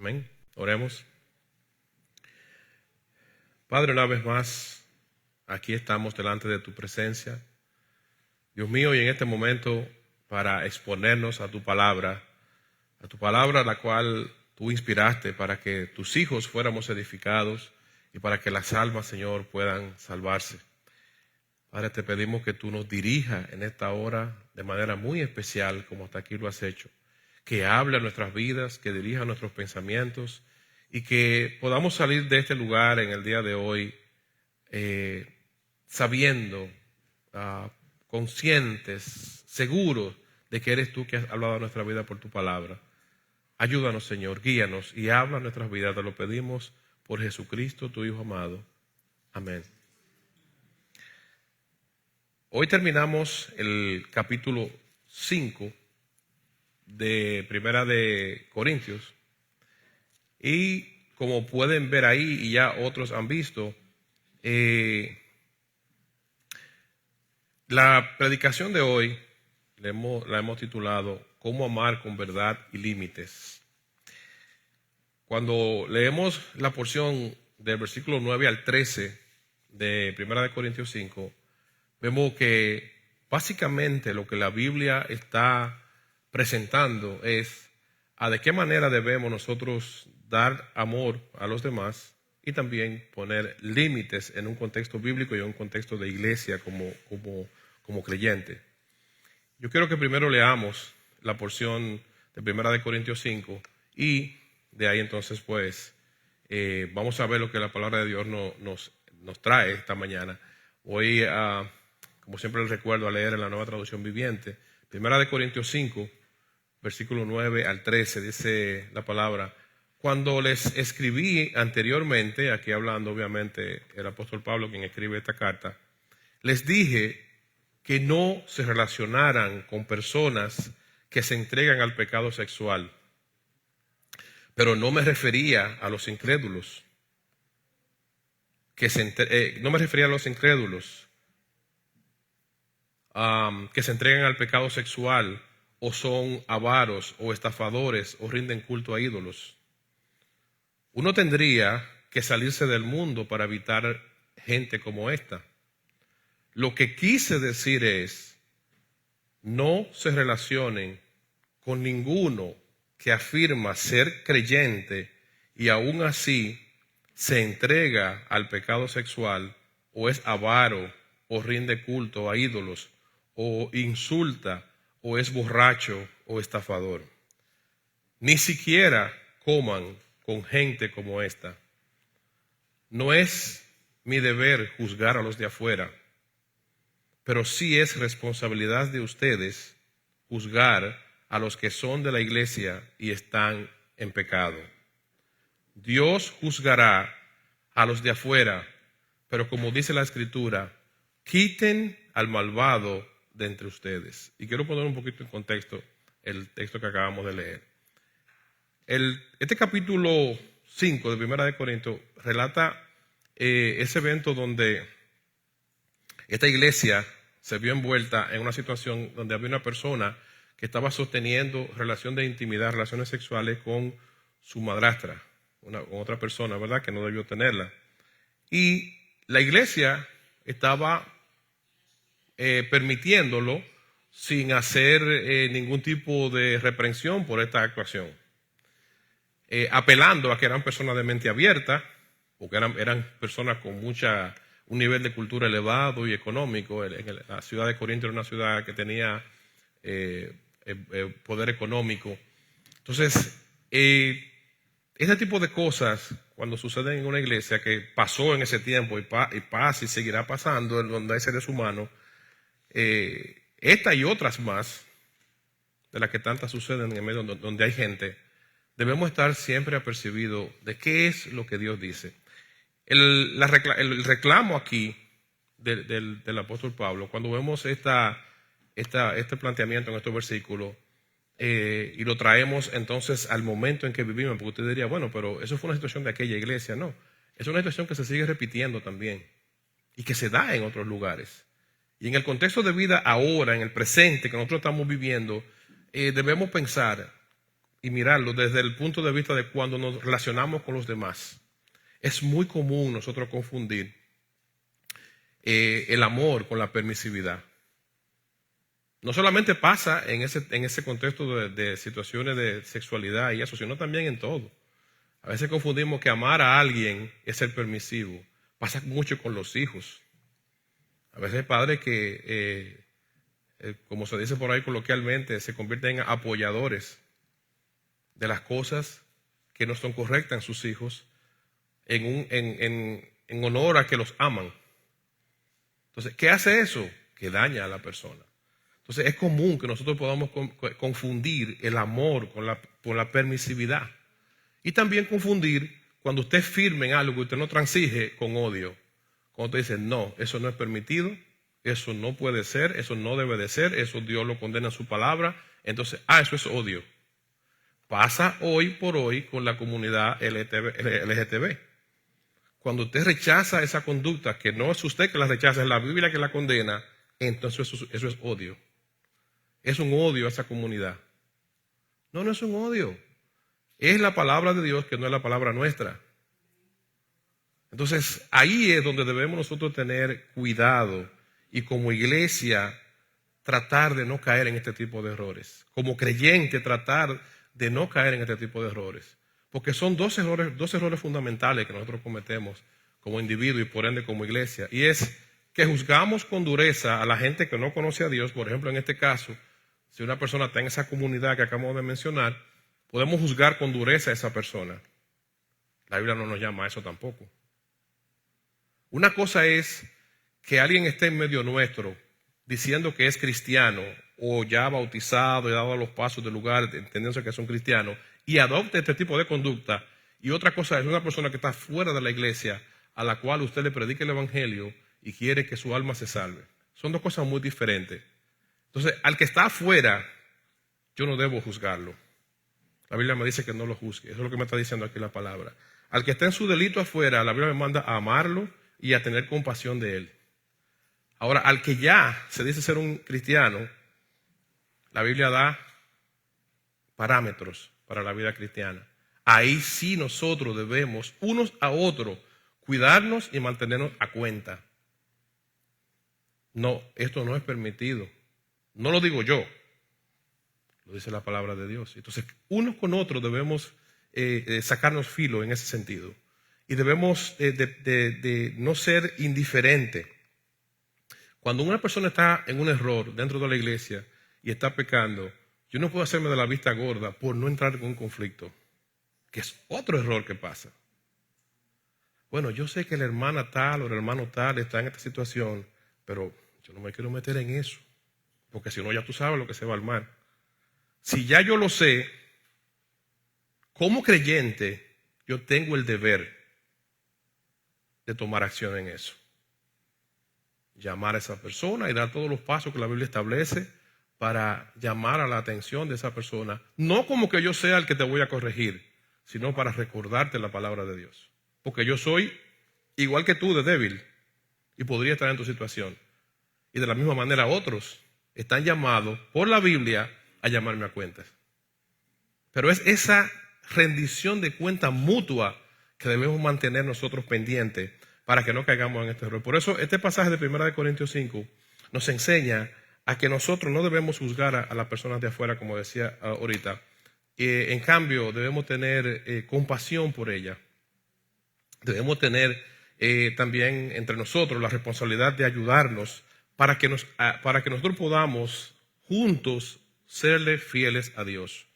Amén. Oremos. Padre, una vez más, aquí estamos delante de tu presencia. Dios mío, y en este momento para exponernos a tu palabra la cual tú inspiraste para que tus hijos fuéramos edificados y para que las almas, Señor, puedan salvarse. Padre, te pedimos que tú nos dirijas en esta hora de manera muy especial, como hasta aquí lo has hecho. Que hable a nuestras vidas, que dirija nuestros pensamientos y que podamos salir de este lugar en el día de hoy sabiendo, conscientes, seguros de que eres tú que has hablado a nuestra vida por tu palabra. Ayúdanos, Señor, guíanos y habla a nuestras vidas. Te lo pedimos por Jesucristo, tu Hijo amado. Amén. Hoy terminamos el capítulo 5 de Primera de Corintios y como pueden ver ahí y ya otros han visto, la predicación de hoy la hemos titulado ¿Cómo amar con verdad y límites? Cuando leemos la porción del versículo 9 al 13 de Primera de Corintios 5, vemos que básicamente lo que la Biblia está presentando es de qué manera debemos nosotros dar amor a los demás y también poner límites en un contexto bíblico y en un contexto de iglesia como creyente. Yo quiero que primero leamos la porción de Primera de Corintios 5 y de ahí entonces pues vamos a ver lo que la palabra de Dios nos trae esta mañana. Hoy, como siempre les recuerdo, a leer en la Nueva Traducción Viviente, Primera de Corintios 5, versículo 9 al 13, dice la palabra: cuando les escribí anteriormente, aquí hablando obviamente el apóstol Pablo quien escribe esta carta, les dije que no se relacionaran con personas que se entregan al pecado sexual, pero no me refería a los incrédulos, que se entregan al pecado sexual, o son avaros o estafadores o rinden culto a ídolos. Uno tendría que salirse del mundo para evitar gente como esta. Lo que quise decir es, no se relacionen con ninguno que afirma ser creyente y aún así se entrega al pecado sexual, o es avaro, o rinde culto a ídolos, o insulta, o es borracho o estafador. Ni siquiera coman con gente como esta. No es mi deber juzgar a los de afuera, pero sí es responsabilidad de ustedes juzgar a los que son de la iglesia y están en pecado. Dios juzgará a los de afuera, pero como dice la Escritura, quiten al malvado de entre ustedes. Y quiero poner un poquito en contexto el texto que acabamos de leer. Este capítulo 5 de Primera de Corintios relata ese evento donde esta iglesia se vio envuelta en una situación donde había una persona que estaba sosteniendo relación de intimidad, relaciones sexuales con su madrastra, con otra persona, ¿verdad?, que no debió tenerla. Y la iglesia estaba permitiéndolo sin hacer ningún tipo de reprensión por esta actuación, apelando a que eran personas de mente abierta, porque eran personas con un nivel de cultura elevado y económico. La ciudad de Corinto era una ciudad que tenía poder económico. Entonces, ese tipo de cosas, cuando suceden en una iglesia, que pasó en ese tiempo y pasa y seguirá pasando en donde hay seres humanos, esta y otras más, de las que tantas suceden en medio donde hay gente, debemos estar siempre apercibidos de qué es lo que Dios dice. El reclamo aquí del apóstol Pablo, cuando vemos este planteamiento en estos versículos, y lo traemos entonces al momento en que vivimos, porque usted diría, bueno, pero eso fue una situación de aquella iglesia. No, es una situación que se sigue repitiendo también y que se da en otros lugares. Y en el contexto de vida ahora, en el presente que nosotros estamos viviendo, debemos pensar y mirarlo desde el punto de vista de cuando nos relacionamos con los demás. Es muy común nosotros confundir el amor con la permisividad. No solamente pasa en ese contexto de situaciones de sexualidad y eso, sino también en todo. A veces confundimos que amar a alguien es ser permisivo. Pasa mucho con los hijos. A veces hay padres que, como se dice por ahí coloquialmente, se convierten en apoyadores de las cosas que no son correctas en sus hijos en honor a que los aman. Entonces, ¿qué hace eso? Que daña a la persona. Entonces, es común que nosotros podamos confundir el amor con la permisividad. Y también confundir cuando usted firme en algo que usted no transige con odio. Cuando usted dice, no, eso no es permitido, eso no puede ser, eso no debe de ser, eso Dios lo condena en su palabra. Entonces, eso es odio. Pasa hoy por hoy con la comunidad LGTB. Cuando usted rechaza esa conducta, que no es usted que la rechaza, es la Biblia que la condena, entonces eso es odio. Es un odio a esa comunidad. No, no es un odio. Es la palabra de Dios que no es la palabra nuestra. Entonces, ahí es donde debemos nosotros tener cuidado y como iglesia tratar de no caer en este tipo de errores. Como creyente tratar de no caer en este tipo de errores. Porque son dos errores fundamentales que nosotros cometemos como individuo y por ende como iglesia. Y es que juzgamos con dureza a la gente que no conoce a Dios. Por ejemplo, en este caso, si una persona está en esa comunidad que acabamos de mencionar, podemos juzgar con dureza a esa persona. La Biblia no nos llama a eso tampoco. Una cosa es que alguien esté en medio nuestro diciendo que es cristiano o ya bautizado y dado los pasos del lugar, entendiendo que son cristianos, y adopte este tipo de conducta. Y otra cosa es una persona que está fuera de la iglesia a la cual usted le predica el evangelio y quiere que su alma se salve. Son dos cosas muy diferentes. Entonces, al que está afuera, yo no debo juzgarlo. La Biblia me dice que no lo juzgue. Eso es lo que me está diciendo aquí la palabra. Al que está en su delito afuera, la Biblia me manda a amarlo y a tener compasión de él. Ahora, al que ya se dice ser un cristiano, la Biblia da parámetros para la vida cristiana. Ahí sí nosotros debemos, unos a otros, cuidarnos y mantenernos a cuenta. No, esto no es permitido. No lo digo yo, lo dice la palabra de Dios. Entonces, unos con otros debemos sacarnos filo en ese sentido. Y debemos de no ser indiferentes. Cuando una persona está en un error dentro de la iglesia y está pecando, yo no puedo hacerme de la vista gorda por no entrar en un conflicto, que es otro error que pasa. Bueno, yo sé que la hermana tal o el hermano tal está en esta situación, pero yo no me quiero meter en eso, porque si no ya tú sabes lo que se va a armar. Si ya yo lo sé, como creyente, yo tengo el deber de tomar acción en eso. Llamar a esa persona y dar todos los pasos que la Biblia establece para llamar a la atención de esa persona. No como que yo sea el que te voy a corregir, sino para recordarte la palabra de Dios. Porque yo soy igual que tú de débil y podría estar en tu situación. Y de la misma manera otros están llamados por la Biblia a llamarme a cuentas. Pero es esa rendición de cuenta mutua que debemos mantener nosotros pendientes para que no caigamos en este error. Por eso este pasaje de 1 Corintios 5 nos enseña a que nosotros no debemos juzgar a las personas de afuera, como decía ahorita. En cambio, debemos tener compasión por ellas. Debemos tener también entre nosotros la responsabilidad de ayudarnos para que nosotros podamos juntos serle fieles a Dios.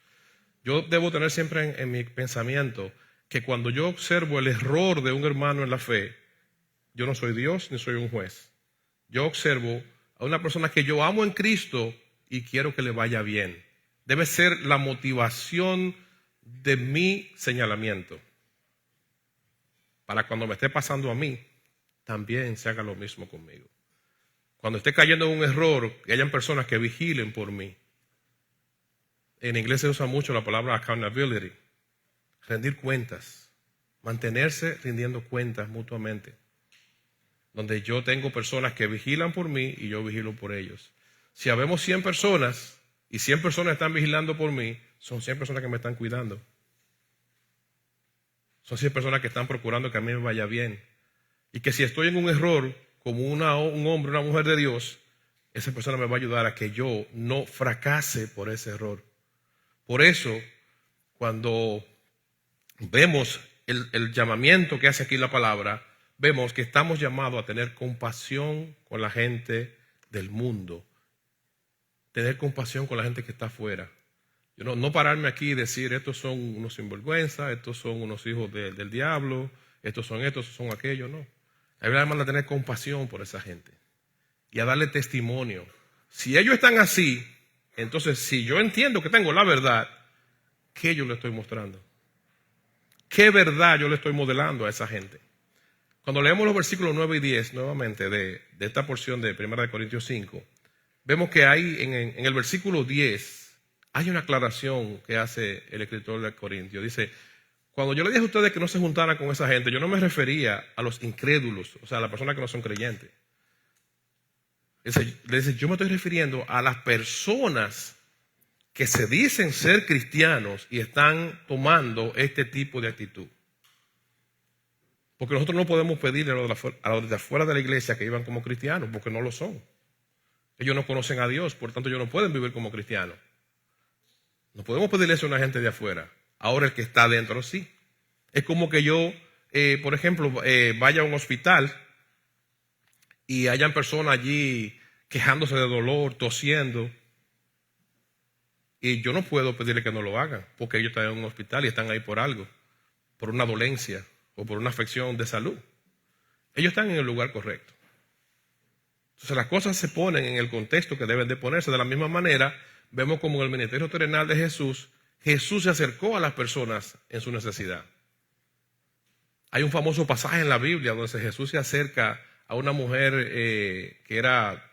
Yo debo tener siempre en mi pensamiento que cuando yo observo el error de un hermano en la fe, yo no soy Dios ni soy un juez. Yo observo a una persona que yo amo en Cristo y quiero que le vaya bien. Debe ser la motivación de mi señalamiento. Para cuando me esté pasando a mí, también se haga lo mismo conmigo. Cuando esté cayendo en un error, que hayan personas que vigilen por mí. En inglés se usa mucho la palabra accountability. Rendir cuentas. Mantenerse rindiendo cuentas mutuamente. Donde yo tengo personas que vigilan por mí y yo vigilo por ellos. Si habemos 100 personas y 100 personas están vigilando por mí, son 100 personas que me están cuidando. Son 100 personas que están procurando que a mí me vaya bien. Y que si estoy en un error, como un hombre, una mujer de Dios, esa persona me va a ayudar a que yo no fracase por ese error. Por eso, cuando vemos el llamamiento que hace aquí la palabra, vemos que estamos llamados a tener compasión con la gente del mundo. Tener compasión con la gente que está afuera. No pararme aquí y decir, estos son unos sinvergüenza, estos son unos hijos del diablo, estos son aquellos, no. La Biblia manda a tener compasión por esa gente y a darle testimonio. Si ellos están así, entonces si yo entiendo que tengo la verdad, ¿qué yo le estoy mostrando? ¿Qué verdad yo le estoy modelando a esa gente? Cuando leemos los versículos 9 y 10 nuevamente de esta porción de 1 Corintios 5, vemos que hay en el versículo 10 hay una aclaración que hace el escritor de Corintios. Dice, cuando yo le dije a ustedes que no se juntaran con esa gente, yo no me refería a los incrédulos, o sea, a las personas que no son creyentes. Dice, yo me estoy refiriendo a las personas que se dicen ser cristianos y están tomando este tipo de actitud. Porque nosotros no podemos pedirle a los de afuera de la iglesia que vivan como cristianos, porque no lo son. Ellos no conocen a Dios, por tanto ellos no pueden vivir como cristianos. No podemos pedirle eso a una gente de afuera. Ahora el que está adentro sí. Es como que yo, por ejemplo, vaya a un hospital y hayan personas allí quejándose de dolor, tosiendo. Y yo no puedo pedirle que no lo hagan, porque ellos están en un hospital y están ahí por algo, por una dolencia o por una afección de salud. Ellos están en el lugar correcto. Entonces las cosas se ponen en el contexto que deben de ponerse. De la misma manera, vemos como en el ministerio terrenal de Jesús, Jesús se acercó a las personas en su necesidad. Hay un famoso pasaje en la Biblia donde Jesús se acerca a una mujer que era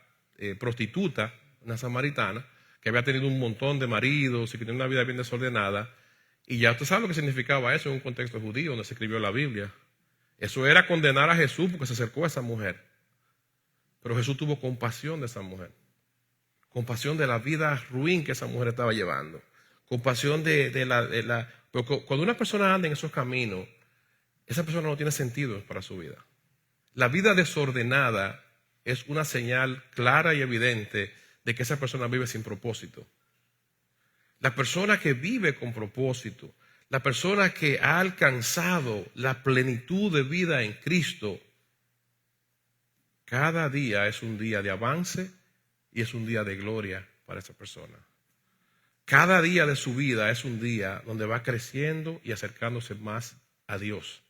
prostituta, una samaritana, que había tenido un montón de maridos y que tenía una vida bien desordenada. Y ya usted sabe lo que significaba eso en un contexto judío donde se escribió la Biblia. Eso era condenar a Jesús porque se acercó a esa mujer. Pero Jesús tuvo compasión de esa mujer. Compasión de la vida ruin que esa mujer estaba llevando. Compasión porque cuando una persona anda en esos caminos, esa persona no tiene sentido para su vida. La vida desordenada es una señal clara y evidente de que esa persona vive sin propósito. La persona que vive con propósito, la persona que ha alcanzado la plenitud de vida en Cristo, cada día es un día de avance y es un día de gloria para esa persona. Cada día de su vida es un día donde va creciendo y acercándose más a Dios.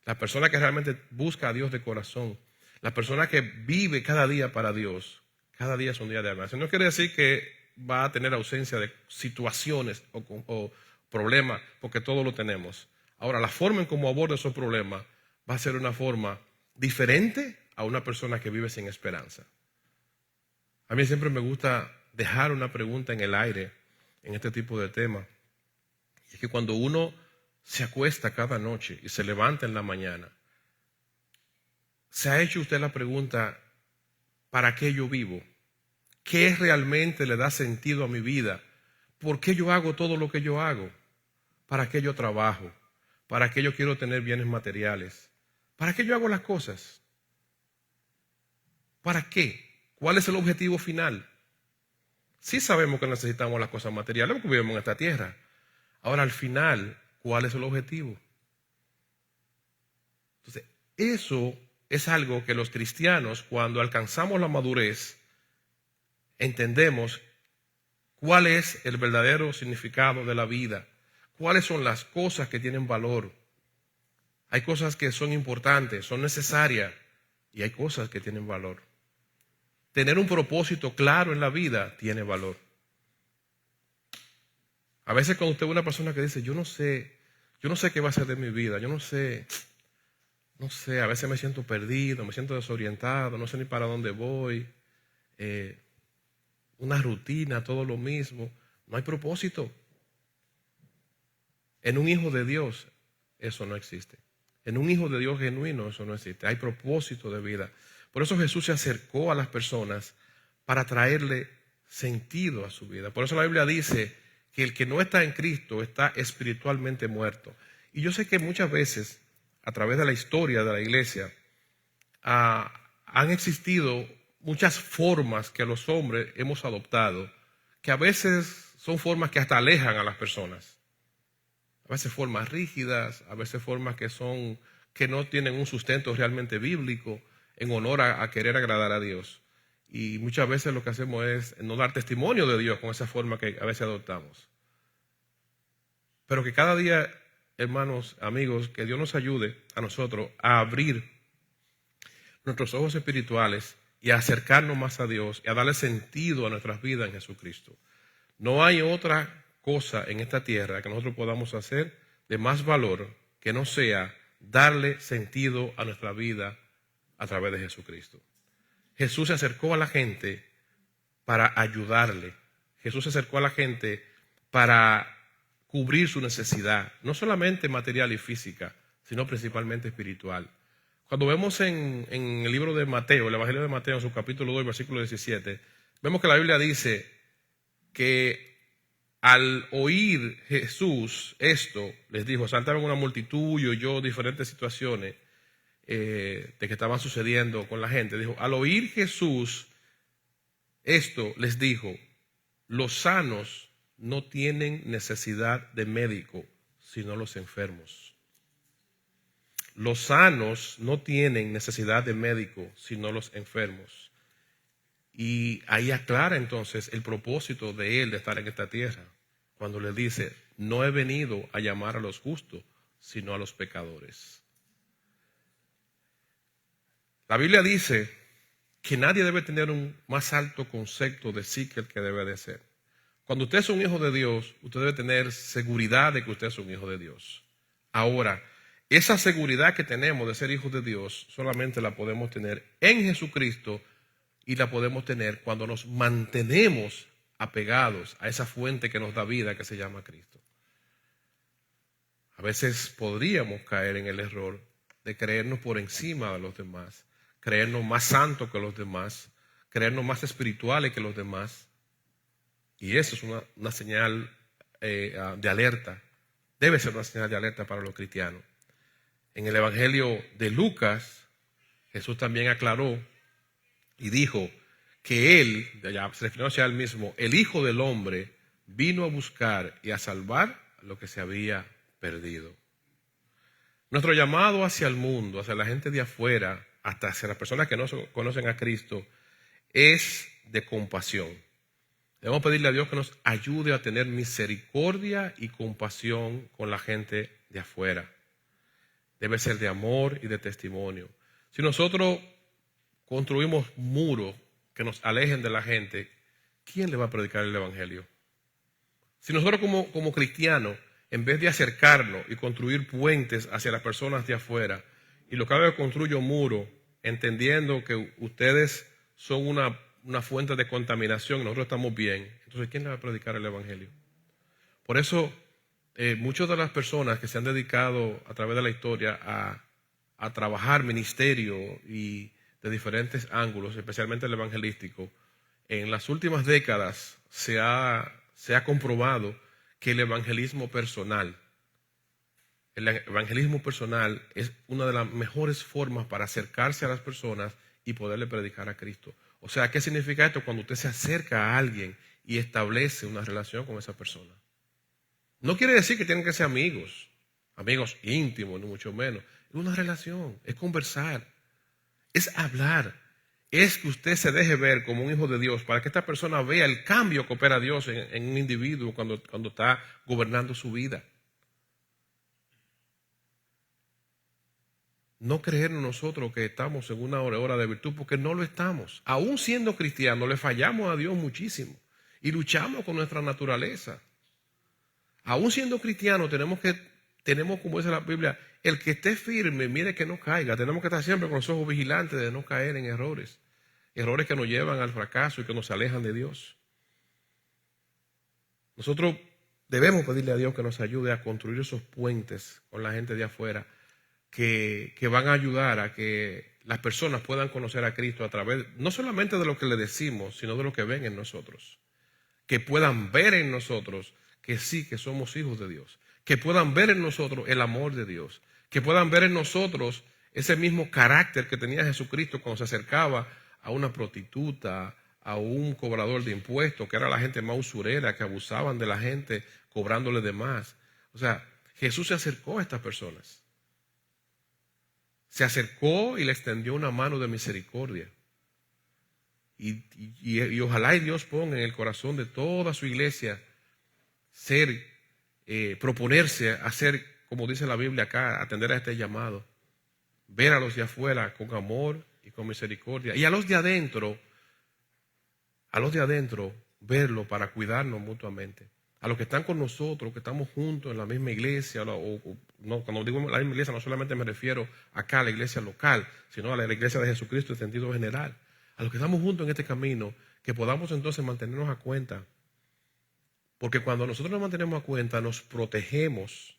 La persona que realmente busca a Dios de corazón, la persona que vive cada día para Dios, cada día es un día de avance. No quiere decir que va a tener ausencia de situaciones o problemas, porque todo lo tenemos. Ahora, la forma en cómo aborda esos problemas va a ser una forma diferente a una persona que vive sin esperanza. A mí siempre me gusta dejar una pregunta en el aire en este tipo de temas. Y es que cuando uno se acuesta cada noche y se levanta en la mañana, ¿se ha hecho usted la pregunta, ¿para qué yo vivo? ¿Qué realmente le da sentido a mi vida? ¿Por qué yo hago todo lo que yo hago? ¿Para qué yo trabajo? ¿Para qué yo quiero tener bienes materiales? ¿Para qué yo hago las cosas? ¿Para qué? ¿Cuál es el objetivo final? Sí sabemos que necesitamos las cosas materiales porque vivimos en esta tierra. Ahora, al final, ¿cuál es el objetivo? Entonces, eso es algo que los cristianos, cuando alcanzamos la madurez, entendemos cuál es el verdadero significado de la vida, cuáles son las cosas que tienen valor. Hay cosas que son importantes, son necesarias, y hay cosas que tienen valor. Tener un propósito claro en la vida tiene valor. A veces cuando usted ve una persona que dice, yo no sé qué va a ser de mi vida, yo no sé, a veces me siento perdido, me siento desorientado, no sé ni para dónde voy, una rutina, todo lo mismo, no hay propósito. En un hijo de Dios eso no existe. En un hijo de Dios genuino eso no existe, hay propósito de vida. Por eso Jesús se acercó a las personas para traerle sentido a su vida. Por eso la Biblia dice que el que no está en Cristo está espiritualmente muerto. Y yo sé que muchas veces, a través de la historia de la iglesia, han existido muchas formas que los hombres hemos adoptado, que a veces son formas que hasta alejan a las personas. A veces formas rígidas, a veces formas que no tienen un sustento realmente bíblico en honor a querer agradar a Dios. Y muchas veces lo que hacemos es no dar testimonio de Dios con esa forma que a veces adoptamos. Pero que cada día, hermanos, amigos, que Dios nos ayude a nosotros a abrir nuestros ojos espirituales y a acercarnos más a Dios y a darle sentido a nuestras vidas en Jesucristo. No hay otra cosa en esta tierra que nosotros podamos hacer de más valor que no sea darle sentido a nuestra vida a través de Jesucristo. Jesús se acercó a la gente para ayudarle. Jesús se acercó a la gente para cubrir su necesidad, no solamente material y física, sino principalmente espiritual. Cuando vemos en el libro de Mateo, el Evangelio de Mateo, en su capítulo 2, versículo 17, vemos que la Biblia dice que al oír Jesús esto, les dijo, saltaron una multitud y oyó diferentes situaciones de que estaban sucediendo con la gente. Dijo, al oír Jesús esto, les dijo, los sanos no tienen necesidad de médico, sino los enfermos. Los sanos no tienen necesidad de médico, sino los enfermos. Y ahí aclara entonces el propósito de él de estar en esta tierra, cuando le dice, no he venido a llamar a los justos, sino a los pecadores. La Biblia dice que nadie debe tener un más alto concepto de sí que el que debe de ser. Cuando usted es un hijo de Dios, usted debe tener seguridad de que usted es un hijo de Dios. Ahora, esa seguridad que tenemos de ser hijos de Dios solamente la podemos tener en Jesucristo y la podemos tener cuando nos mantenemos apegados a esa fuente que nos da vida que se llama Cristo. A veces podríamos caer en el error de creernos por encima de los demás, creernos más santos que los demás, creernos más espirituales que los demás. Y eso es una señal de alerta, debe ser una señal de alerta para los cristianos. En el Evangelio de Lucas, Jesús también aclaró y dijo que él, ya se refirió a él mismo, el Hijo del Hombre vino a buscar y a salvar lo que se había perdido. Nuestro llamado hacia el mundo, hacia la gente de afuera, hasta hacia las personas que no conocen a Cristo, es de compasión. Debemos pedirle a Dios que nos ayude a tener misericordia y compasión con la gente de afuera. Debe ser de amor y de testimonio. Si nosotros construimos muros que nos alejen de la gente, ¿quién le va a predicar el Evangelio? Si nosotros como cristianos, en vez de acercarnos y construir puentes hacia las personas de afuera, y lo que hago es construyo muros, entendiendo que ustedes son una fuente de contaminación, nosotros estamos bien, entonces ¿quién le va a predicar el Evangelio? Por eso, muchas de las personas que se han dedicado a través de la historia a trabajar ministerio y de diferentes ángulos, especialmente el evangelístico, en las últimas décadas se ha comprobado que el evangelismo personal es una de las mejores formas para acercarse a las personas y poderle predicar a Cristo. O sea, ¿qué significa esto? Cuando usted se acerca a alguien y establece una relación con esa persona. No quiere decir que tienen que ser amigos íntimos, ni mucho menos. Es una relación, es conversar, es hablar, es que usted se deje ver como un hijo de Dios para que esta persona vea el cambio que opera Dios en un individuo cuando está gobernando su vida. No creer en nosotros que estamos en una hora de virtud, porque no lo estamos. Aún siendo cristianos, le fallamos a Dios muchísimo y luchamos con nuestra naturaleza. Aún siendo cristianos, tenemos, como dice la Biblia, el que esté firme, mire que no caiga. Tenemos que estar siempre con los ojos vigilantes de no caer en errores que nos llevan al fracaso y que nos alejan de Dios. Nosotros debemos pedirle a Dios que nos ayude a construir esos puentes con la gente de afuera, que van a ayudar a que las personas puedan conocer a Cristo a través, no solamente de lo que le decimos, sino de lo que ven en nosotros. Que puedan ver en nosotros que sí, que somos hijos de Dios. Que puedan ver en nosotros el amor de Dios. Que puedan ver en nosotros ese mismo carácter que tenía Jesucristo cuando se acercaba a una prostituta, a un cobrador de impuestos, que era la gente más usurera, que abusaban de la gente cobrándole de más. O sea, Jesús se acercó a estas personas. Se acercó y le extendió una mano de misericordia. Y ojalá y Dios ponga en el corazón de toda su iglesia proponerse a hacer, como dice la Biblia acá, atender a este llamado. Ver a los de afuera con amor y con misericordia. Y a los de adentro, verlo para cuidarnos mutuamente. A los que están con nosotros, que estamos juntos en la misma iglesia, no, cuando digo la misma iglesia no solamente me refiero acá a la iglesia local, sino a la iglesia de Jesucristo en sentido general. A los que estamos juntos en este camino, que podamos entonces mantenernos a cuenta. Porque cuando nosotros nos mantenemos a cuenta, nos protegemos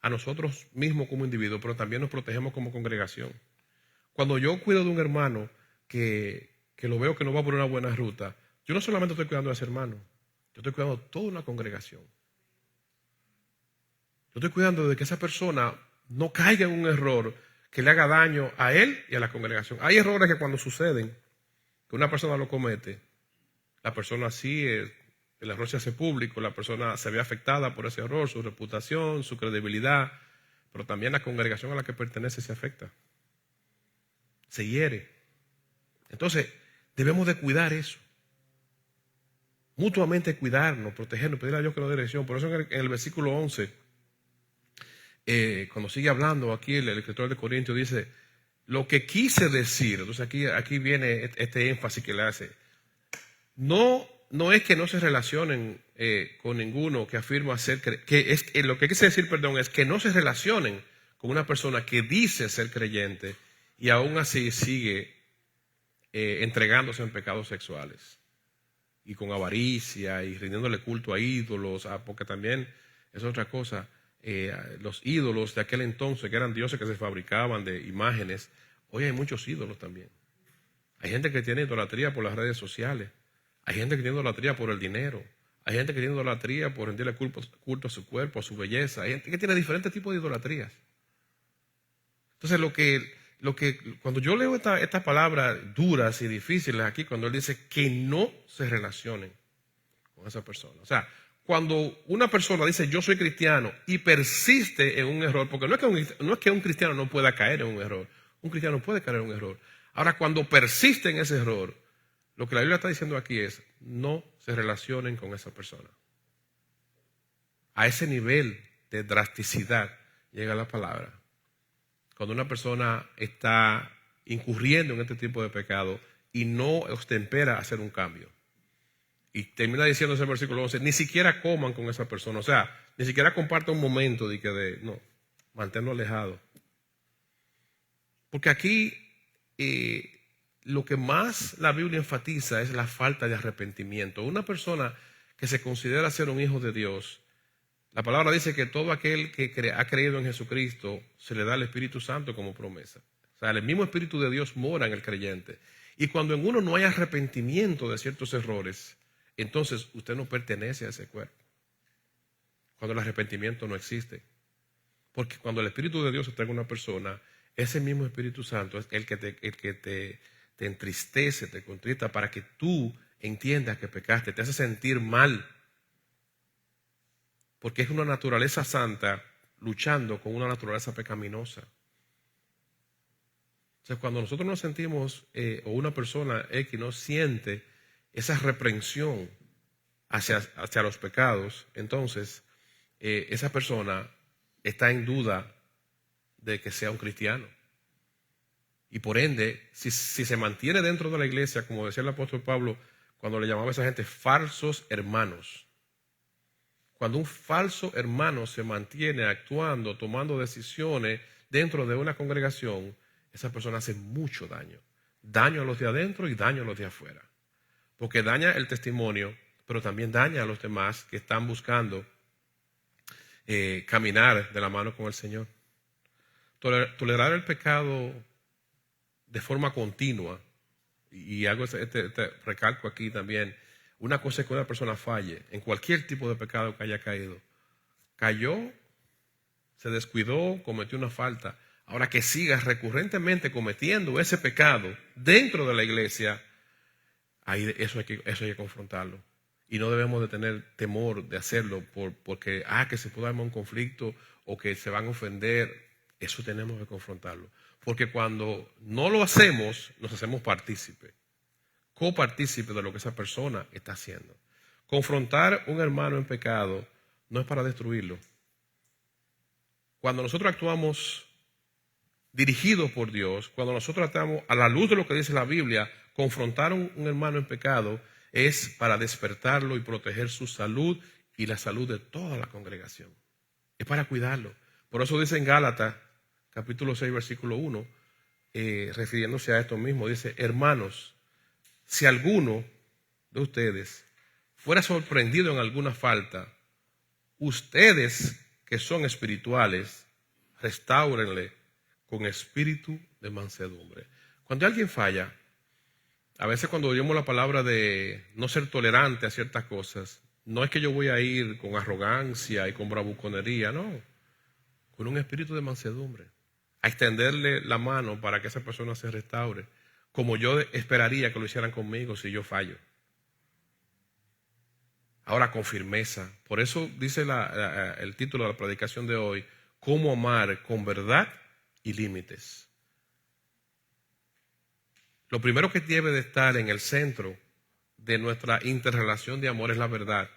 a nosotros mismos como individuos, pero también nos protegemos como congregación. Cuando yo cuido de un hermano que lo veo que no va por una buena ruta, yo no solamente estoy cuidando a ese hermano, yo estoy cuidando a toda una congregación. Yo estoy cuidando de que esa persona no caiga en un error que le haga daño a él y a la congregación. Hay errores que cuando suceden, que una persona lo comete, la persona sí, el error se hace público, la persona se ve afectada por ese error, su reputación, su credibilidad, pero también la congregación a la que pertenece se afecta, se hiere. Entonces, debemos de cuidar eso. Mutuamente cuidarnos, protegernos, pedirle a Dios que nos dé dirección. Por eso en el versículo 11, cuando sigue hablando aquí el escritor de Corintios dice, lo que quise decir, entonces aquí viene este énfasis que le hace, no es que no se relacionen con ninguno que afirma ser, lo que quise decir, es que no se relacionen con una persona que dice ser creyente y aún así sigue entregándose en pecados sexuales y con avaricia y rindiéndole culto a ídolos, porque también es otra cosa. Los ídolos de aquel entonces, que eran dioses que se fabricaban de imágenes, hoy hay muchos ídolos también. Hay gente que tiene idolatría por las redes sociales, hay gente que tiene idolatría por el dinero, hay gente que tiene idolatría por rendirle culto a su cuerpo, a su belleza, hay gente que tiene diferentes tipos de idolatrías. Entonces cuando yo leo estas palabras duras y difíciles aquí, cuando él dice que no se relacionen con esa persona, o sea, cuando una persona dice yo soy cristiano y persiste en un error, porque no es que un cristiano no pueda caer en un error, un cristiano puede caer en un error. Ahora, cuando persiste en ese error, lo que la Biblia está diciendo aquí es no se relacionen con esa persona. A ese nivel de drasticidad llega la palabra. Cuando una persona está incurriendo en este tipo de pecado y no ostempera hacer un cambio. Y termina diciendo ese versículo 11, ni siquiera coman con esa persona. O sea, ni siquiera comparta un momento no, manténlo alejado. Porque aquí lo que más la Biblia enfatiza es la falta de arrepentimiento. Una persona que se considera ser un hijo de Dios, la palabra dice que todo aquel que ha creído en Jesucristo se le da el Espíritu Santo como promesa. O sea, el mismo Espíritu de Dios mora en el creyente. Y cuando en uno no hay arrepentimiento de ciertos errores, entonces usted no pertenece a ese cuerpo. Cuando el arrepentimiento no existe. Porque cuando el Espíritu de Dios está en una persona, ese mismo Espíritu Santo es el que te entristece, te contrita para que tú entiendas que pecaste, te hace sentir mal. Porque es una naturaleza santa luchando con una naturaleza pecaminosa. Entonces, cuando nosotros nos sentimos, o una persona X no siente esa reprensión hacia los pecados, entonces esa persona está en duda de que sea un cristiano. Y por ende, si se mantiene dentro de la iglesia, como decía el apóstol Pablo, cuando le llamaba a esa gente falsos hermanos. Cuando un falso hermano se mantiene actuando, tomando decisiones dentro de una congregación, esa persona hace mucho daño. Daño a los de adentro y daño a los de afuera. Porque daña el testimonio, pero también daña a los demás que están buscando caminar de la mano con el Señor. tolerar el pecado de forma continua, y hago este recalco aquí también, una cosa es que una persona falle en cualquier tipo de pecado que haya caído. Cayó, se descuidó, cometió una falta. Ahora que sigas recurrentemente cometiendo ese pecado dentro de la iglesia, ahí eso hay que confrontarlo. Y no debemos de tener temor de hacerlo porque que se pueda armar un conflicto o que se van a ofender. Eso tenemos que confrontarlo. Porque cuando no lo hacemos, nos hacemos partícipes, copartícipes de lo que esa persona está haciendo. Confrontar a un hermano en pecado no es para destruirlo. Cuando nosotros actuamos dirigidos por Dios, cuando nosotros actuamos a la luz de lo que dice la Biblia, confrontar a un hermano en pecado es para despertarlo y proteger su salud y la salud de toda la congregación. Es para cuidarlo. Por eso dice en Gálatas, capítulo 6, versículo 1, refiriéndose a esto mismo, dice: hermanos, si alguno de ustedes fuera sorprendido en alguna falta, ustedes que son espirituales, restáurenle con espíritu de mansedumbre. Cuando alguien falla, a veces cuando oímos la palabra de no ser tolerante a ciertas cosas, no es que yo voy a ir con arrogancia y con bravuconería, no, con un espíritu de mansedumbre, a extenderle la mano para que esa persona se restaure, como yo esperaría que lo hicieran conmigo si yo fallo. Ahora con firmeza. Por eso dice el título de la predicación de hoy: cómo amar con verdad y límites. Lo primero que debe de estar en el centro de nuestra interrelación de amor es la verdad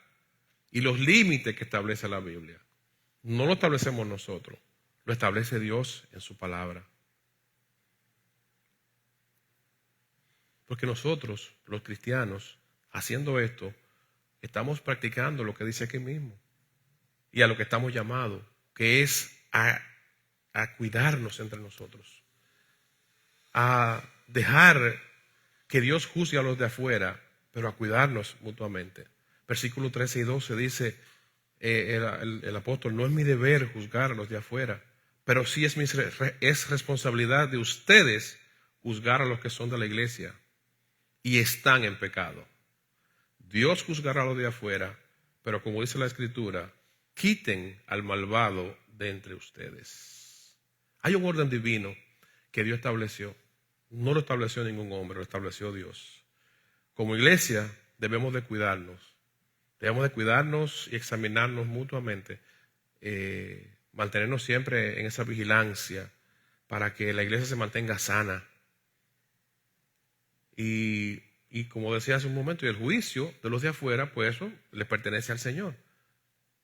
y los límites que establece la Biblia. No lo establecemos nosotros, lo establece Dios en su palabra. Porque nosotros, los cristianos, haciendo esto, estamos practicando lo que dice aquí mismo y a lo que estamos llamados, que es a cuidarnos entre nosotros, a dejar que Dios juzgue a los de afuera, pero a cuidarnos mutuamente. Versículos 13 y 12 dice el apóstol: no es mi deber juzgar a los de afuera, pero sí es responsabilidad de ustedes juzgar a los que son de la iglesia y están en pecado. Dios juzgará a los de afuera, pero como dice la Escritura, quiten al malvado de entre ustedes. Hay un orden divino que Dios estableció. No lo estableció ningún hombre, lo estableció Dios. Como iglesia debemos de cuidarnos. Debemos de cuidarnos y examinarnos mutuamente. Mantenernos siempre en esa vigilancia para que la iglesia se mantenga sana. Y como decía hace un momento, y el juicio de los de afuera, pues eso le pertenece al Señor.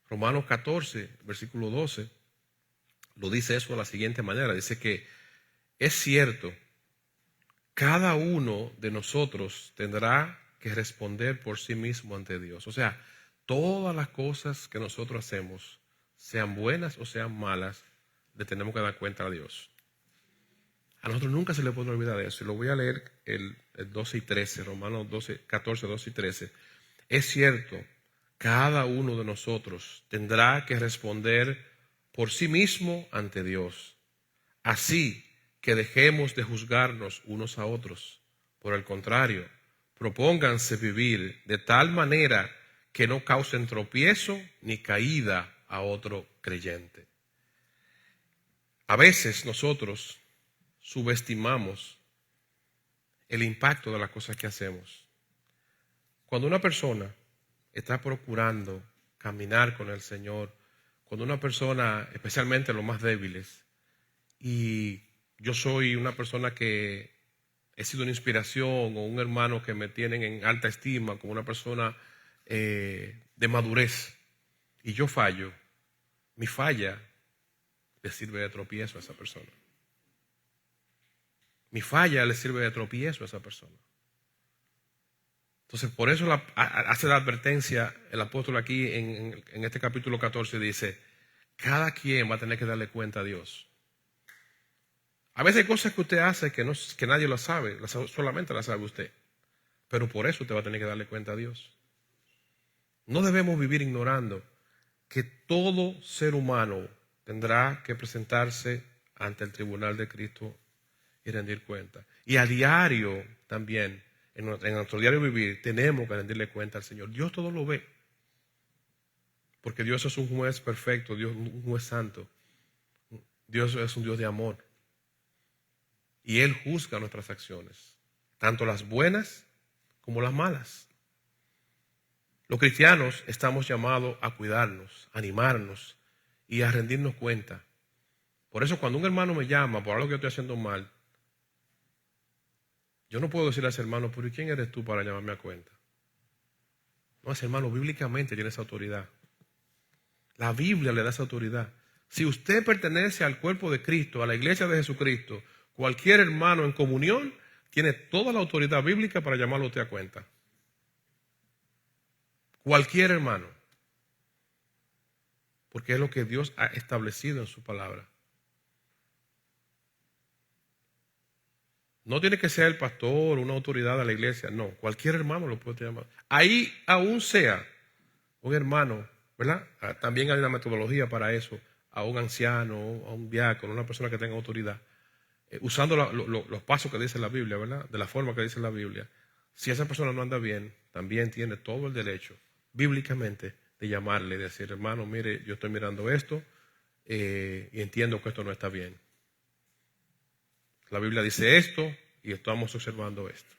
Romanos 14, versículo 12, lo dice eso de la siguiente manera. Dice que es cierto, cada uno de nosotros tendrá que responder por sí mismo ante Dios. O sea, todas las cosas que nosotros hacemos, sean buenas o sean malas, le tenemos que dar cuenta a Dios. A nosotros nunca se le puede olvidar eso. Y lo voy a leer el 12 y 13, Romanos 14, 12 y 13. Es cierto, cada uno de nosotros tendrá que responder por sí mismo ante Dios. Así que dejemos de juzgarnos unos a otros. Por el contrario, propónganse vivir de tal manera que no causen tropiezo ni caída a otro creyente. A veces nosotros subestimamos el impacto de las cosas que hacemos. Cuando una persona está procurando caminar con el Señor, cuando una persona, especialmente los más débiles, y yo soy una persona que he sido una inspiración o un hermano que me tienen en alta estima como una persona de madurez, y yo fallo, mi falla le sirve de tropiezo a esa persona. Mi falla le sirve de tropiezo a esa persona. Entonces, por eso hace la advertencia el apóstol aquí en este capítulo 14, dice: cada quien va a tener que darle cuenta a Dios. A veces hay cosas que usted hace que nadie lo sabe, solamente las sabe usted. Pero por eso usted va a tener que darle cuenta a Dios. No debemos vivir ignorando que todo ser humano tendrá que presentarse ante el tribunal de Cristo y rendir cuenta. Y a diario también, en nuestro diario vivir, tenemos que rendirle cuenta al Señor. Dios todo lo ve. Porque Dios es un juez perfecto, Dios es un juez santo. Dios es un Dios de amor. Y Él juzga nuestras acciones, tanto las buenas como las malas. Los cristianos estamos llamados a cuidarnos, a animarnos y a rendirnos cuenta. Por eso cuando un hermano me llama por algo que yo estoy haciendo mal, yo no puedo decirle a ese hermano, pero ¿y quién eres tú para llamarme a cuenta? No, ese hermano bíblicamente tiene esa autoridad. La Biblia le da esa autoridad. Si usted pertenece al cuerpo de Cristo, a la iglesia de Jesucristo, cualquier hermano en comunión tiene toda la autoridad bíblica para llamarlo a usted a cuenta. Cualquier hermano. Porque es lo que Dios ha establecido en su palabra. No tiene que ser el pastor, una autoridad de la iglesia. No, cualquier hermano lo puede llamar. Ahí aún sea un hermano, ¿verdad? También hay una metodología para eso. A un anciano, a un diácono, a una persona que tenga autoridad. Usando los pasos que dice la Biblia, ¿verdad? De la forma que dice la Biblia. Si esa persona no anda bien, también tiene todo el derecho, bíblicamente, de llamarle y decir, hermano, mire, yo estoy mirando esto y entiendo que esto no está bien. La Biblia dice esto y estamos observando esto.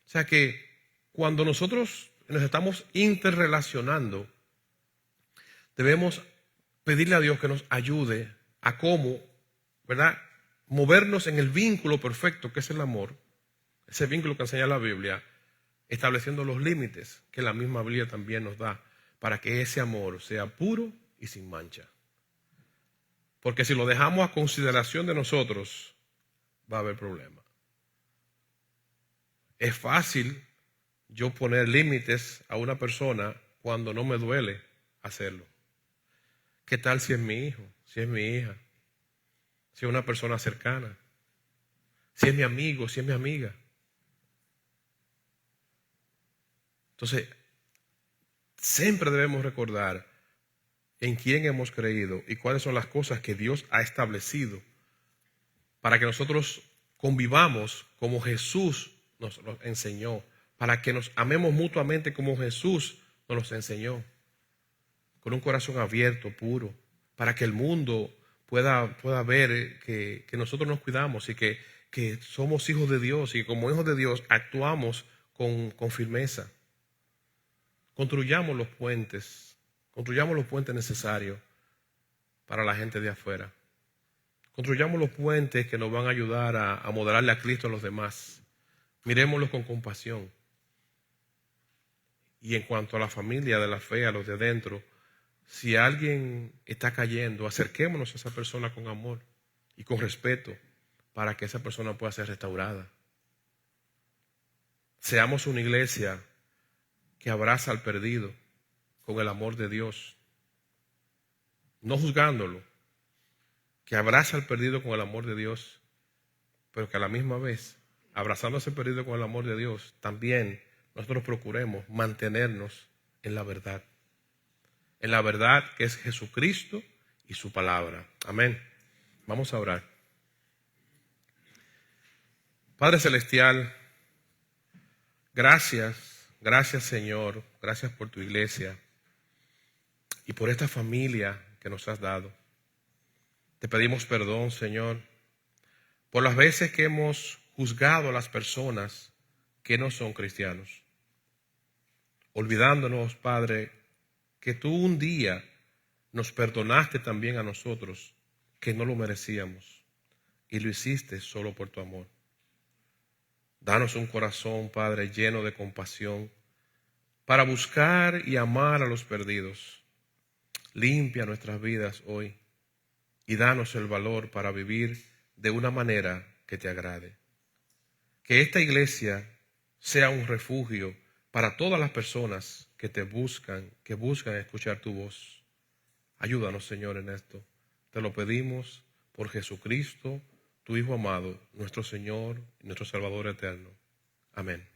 O sea que cuando nosotros nos estamos interrelacionando, debemos pedirle a Dios que nos ayude a cómo, ¿verdad?, movernos en el vínculo perfecto que es el amor, ese vínculo que enseña la Biblia, estableciendo los límites que la misma Biblia también nos da para que ese amor sea puro y sin mancha. Porque si lo dejamos a consideración de nosotros, va a haber problemas. Es fácil yo poner límites a una persona cuando no me duele hacerlo. ¿Qué tal si es mi hijo? Si es mi hija, si es una persona cercana, si es mi amigo, si es mi amiga. Entonces, siempre debemos recordar en quién hemos creído y cuáles son las cosas que Dios ha establecido para que nosotros convivamos como Jesús nos enseñó, para que nos amemos mutuamente como Jesús nos enseñó, con un corazón abierto, puro, para que el mundo pueda ver que nosotros nos cuidamos y que somos hijos de Dios y que como hijos de Dios actuamos con firmeza. Construyamos los puentes necesarios para la gente de afuera. Construyamos los puentes que nos van a ayudar a modelarle a Cristo a los demás. Miremoslos con compasión. Y en cuanto a la familia de la fe, a los de dentro, si alguien está cayendo, acerquémonos a esa persona con amor y con respeto para que esa persona pueda ser restaurada. Seamos una iglesia que abraza al perdido con el amor de Dios, no juzgándolo, que abraza al perdido con el amor de Dios, pero que a la misma vez, abrazando a ese perdido con el amor de Dios, también nosotros procuremos mantenernos en la verdad que es Jesucristo y su palabra. Amén. Vamos a orar. Padre Celestial, gracias Señor, gracias por tu iglesia y por esta familia que nos has dado. Te pedimos perdón, Señor, por las veces que hemos juzgado a las personas que no son cristianos, olvidándonos, Padre, que tú un día nos perdonaste también a nosotros, que no lo merecíamos, y lo hiciste solo por tu amor. Danos un corazón, Padre, lleno de compasión, para buscar y amar a los perdidos. Limpia nuestras vidas hoy y danos el valor para vivir de una manera que te agrade. Que esta iglesia sea un refugio para todas las personas que te buscan, que buscan escuchar tu voz. Ayúdanos, Señor, en esto. Te lo pedimos por Jesucristo, tu Hijo amado, nuestro Señor y nuestro Salvador eterno. Amén.